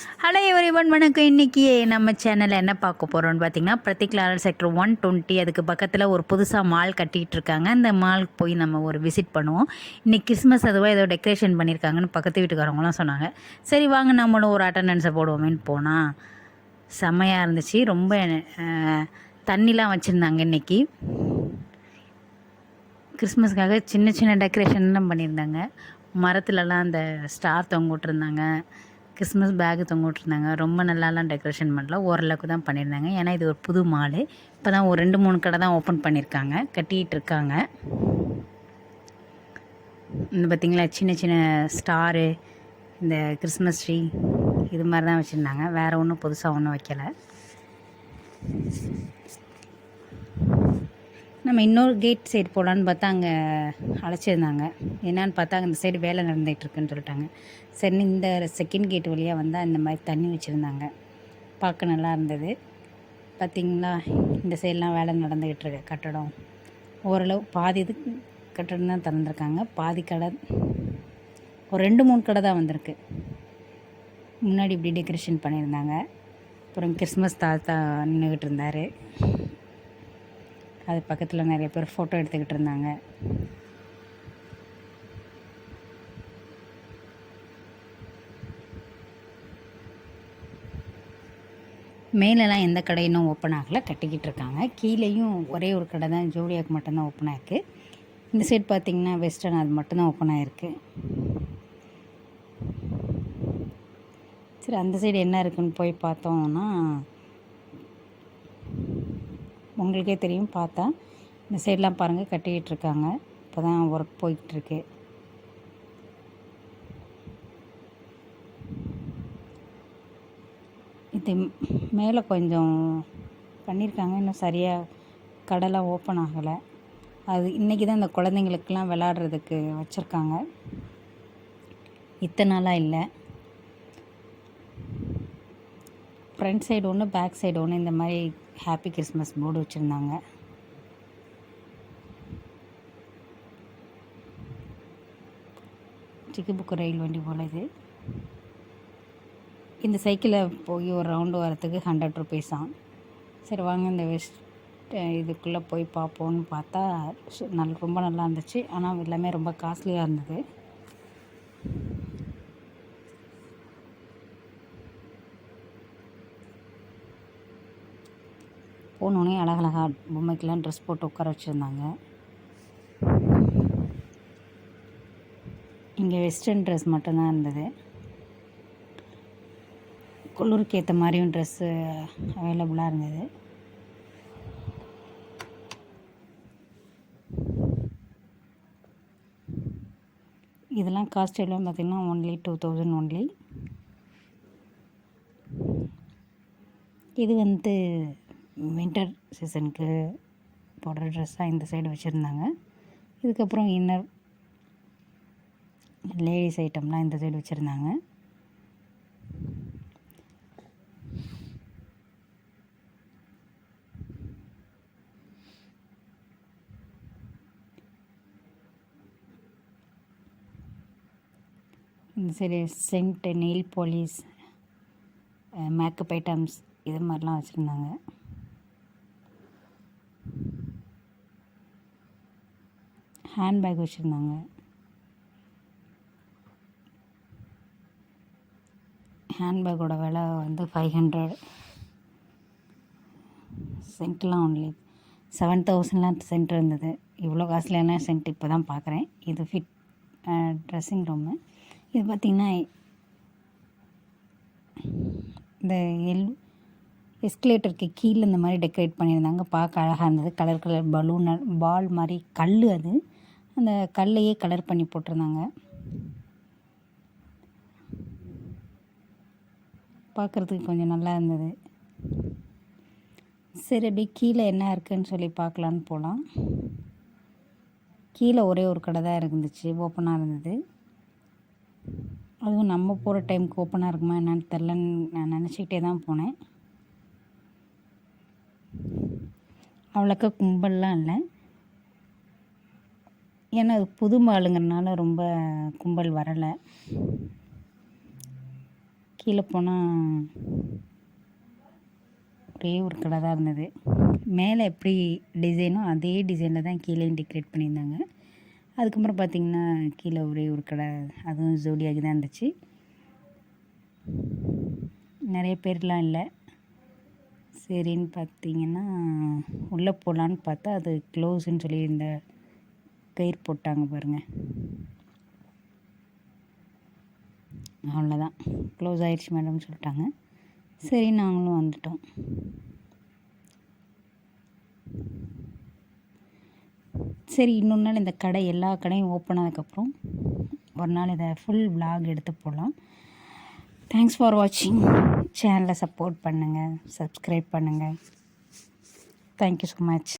Hello everyone, வணக்கம். இன்றைக்கி நம்ம சேனலில் என்ன பார்க்க போகிறோம்னு பார்த்தீங்கன்னா, பிரத்திக்லாரல் செக்டர் 120 அதுக்கு பக்கத்தில் ஒரு புதுசாக மால் கட்டிகிட்டு இருக்காங்க. அந்த மாலுக்கு போய் நம்ம ஒரு விசிட் பண்ணுவோம். இன்றைக்கி கிறிஸ்மஸ் அதுவாக ஏதோ டெக்கரேஷன் பண்ணியிருக்காங்கன்னு பக்கத்து வீட்டுக்காரவங்களாம் சொன்னாங்க. சரி வாங்க நம்மளும் ஒரு அட்டண்டன்ஸை போடுவோமேன்னு போனால் செம்மையாக இருந்துச்சு. ரொம்ப தண்ணிலாம் வச்சுருந்தாங்க. இன்றைக்கி கிறிஸ்மஸ்க்காக சின்ன சின்ன டெக்கரேஷன்லாம் பண்ணியிருந்தாங்க. மரத்துலலாம் அந்த ஸ்டார் தொங்க விட்ருந்தாங்க. கிறிஸ்மஸ் பேக்கு தொங்க விட்ருந்தாங்க. ரொம்ப நல்லாலாம் டெக்கரேஷன் பண்ணல, ஓரளவுக்கு தான் பண்ணியிருந்தாங்க. ஏன்னா இது ஒரு புது மாலு. இப்போ தான் ஒரு 2-3 கடை தான் ஓப்பன் பண்ணியிருக்காங்க, கட்டிகிட்டு இருக்காங்க. இந்த பார்த்திங்களா சின்ன சின்ன ஸ்டாரு, இந்த கிறிஸ்மஸ் ட்ரீ இது மாதிரி தான் வச்சுருந்தாங்க. வேறு ஒன்றும் புதுசாக ஒன்றும் வைக்கலை. நம்ம இன்னொரு கேட் சைடு போகலான்னு பார்த்தா அங்கே அழைச்சிருந்தாங்க. என்னான்னு பார்த்தா இந்த சைடு வேலை நடந்துகிட்ருக்குன்னு சொல்லிட்டாங்க. சரி இந்த செகண்ட் கேட் வழியாக வந்தால் இந்த மாதிரி தண்ணி வச்சுருந்தாங்க. பார்க்க நல்லா இருந்தது. பார்த்திங்களா இந்த சைடெலாம் வேலை நடந்துக்கிட்டுருக்கு. கட்டடம் ஓரளவு பாதி இது கட்டடம் தான் திறந்துருக்காங்க. பாதி கடை ஒரு 2-3 கடை தான் வந்திருக்கு. முன்னாடி இப்படி டெக்கரேஷன் பண்ணியிருந்தாங்க. அப்புறம் கிறிஸ்மஸ் தாத்தா நின்றுக்கிட்டு இருந்தார். அது பக்கத்தில் நிறைய பேர் ஃபோட்டோ எடுத்துக்கிட்டு இருந்தாங்க. மேலெலாம் எந்த கடையும் ஓப்பன் ஆகலை, கட்டிக்கிட்டு இருக்காங்க. கீழேயும் ஒரே ஒரு கடை தான், ஜோடியாக்கு மட்டும்தான் ஓப்பன் ஆகிருக்கு. இந்த சைடு பார்த்திங்கன்னா வெஸ்டர்ன் அது மட்டும்தான் ஓப்பன் ஆகிருக்கு. சரி அந்த சைடு என்ன இருக்குதுன்னு போய் பார்த்தோம்னா உங்களுக்கே தெரியும். பார்த்தா இந்த சைடெலாம் பாருங்கள் கட்டிக்கிட்டு இருக்காங்க. இப்போ தான் ஒர்க் போய்கிட்டுருக்கு. இது மேலே கொஞ்சம் பண்ணியிருக்காங்க, இன்னும் சரியாக கடைலாம் ஓப்பன் ஆகலை. அது இன்றைக்கி தான் இந்த குழந்தைங்களுக்கெலாம் விளாட்றதுக்கு வச்சுருக்காங்க, இத்தனை நாளாக இல்லை. ஃப்ரண்ட் சைடு ஒன்று, பேக் சைடு ஒன்று இந்த மாதிரி ஹாப்பி கிறிஸ்மஸ் போர்டு வச்சுருந்தாங்க. சிக்கு புக்கு ரயில் வண்டி போல் இது. இந்த சைக்கிளில் போய் ஒரு ரவுண்டு வரத்துக்கு 100 ருபீஸாம். சரி வாங்க இந்த இதுக்குள்ளே போய் பார்ப்போன்னு பார்த்தா ரொம்ப நல்லா இருந்துச்சு. ஆனால் எல்லாமே ரொம்ப காஸ்ட்லியாக இருந்தது. போனோடனே அழகழகாக பொம்மைக்கெலாம் ட்ரெஸ் போட்டு உட்கார வச்சுருந்தாங்க. இங்கே வெஸ்டர்ன் ட்ரெஸ் மட்டும்தான் இருந்தது. குளிருக்கு ஏற்ற மாதிரியும் ட்ரெஸ்ஸு அவைலபிளாக இருந்தது. இதெல்லாம் காஸ்ட் எல்லாம் பார்த்திங்கன்னா only 2000 only. இது வந்து வின்டர் சீசனுக்கு போடுற ட்ரெஸ்ஸாக இந்த சைடு வச்சுருந்தாங்க. இதுக்கப்புறம் இன்னர் லேடிஸ் ஐட்டம்லாம் இந்த சைடு வச்சுருந்தாங்க. இந்த side scent, nail polish, makeup items இது மாதிரிலாம் வச்சுருந்தாங்க. ஹேண்ட்பேக் வச்சுருந்தாங்க. ஹேண்ட்பேக்கோட விலை வந்து 500. சென்ட்லாம் ஒன்லி 7000லாம் சென்ட் இருந்தது. இவ்வளோ காஸ்ட்லியான சென்ட் இப்போ தான் பார்க்குறேன். இது ஃபிட் ட்ரெஸ்ஸிங் ரூமு. இது பார்த்திங்கன்னா இந்த எஸ்கலேட்டருக்கு கீழே இந்த மாதிரி டெக்கரேட் பண்ணியிருந்தாங்க. பார்க்க அழகாக இருந்தது. கலர் கலர் பலூன், பால் மாதிரி கல், அது அந்த கல்லையே கலர் பண்ணி போட்டிருந்தாங்க. பார்க்குறதுக்கு கொஞ்சம் நல்லா இருந்தது. சரி அப்படியே கீழே என்ன இருக்குதுன்னு சொல்லி பார்க்கலான்னு போகலாம். கீழே ஒரே ஒரு கடை தான் இருந்துச்சு, ஓப்பனாக இருந்தது. அதுவும் நம்ம போகிற டைமுக்கு ஓப்பனாக இருக்குமா என்னன்னு தெரிலன்னு நான் நினச்சிக்கிட்டே தான் போனேன். அவ்வளோக்கா கும்பல்லாம் இல்லை, ஏன்னா அது புது மாலுங்கிறனால ரொம்ப கும்பல் வரலை. கீழே போனால் ஒரே ஒரு கடை தான் இருந்தது. மேலே எப்படி டிசைனோ அதே டிசைனில் தான் கீழேயும் டெக்கரேட் பண்ணியிருந்தாங்க. அதுக்கப்புறம் பார்த்திங்கன்னா கீழே ஒரே ஒரு கடை, அதுவும் ஜோடியாகி தான் இருந்துச்சு. நிறைய பேர்லாம் இல்லை. சரின்னு பார்த்திங்கன்னா உள்ளே போகலான்னு பார்த்தா அது க்ளோஸுன்னு சொல்லி இந்த கயிறு போட்டாங்க பாருங்கள். அவ்வளோதான், க்ளோஸ் ஆகிடுச்சு மேடம்னு சொல்லிட்டாங்க. சரி நாங்களும் வந்துட்டோம். சரி இன்னொரு நாள் இந்த கடை எல்லா கடையும் ஓப்பன் ஆனதுக்கப்புறம் ஒரு நாள் இதை ஃபுல் விலாக் எடுத்து போடலாம். தேங்க்ஸ் ஃபார் வாட்சிங். சேனலை சப்போர்ட் பண்ணுங்கள், சப்ஸ்கிரைப் பண்ணுங்கள். Thank you so much.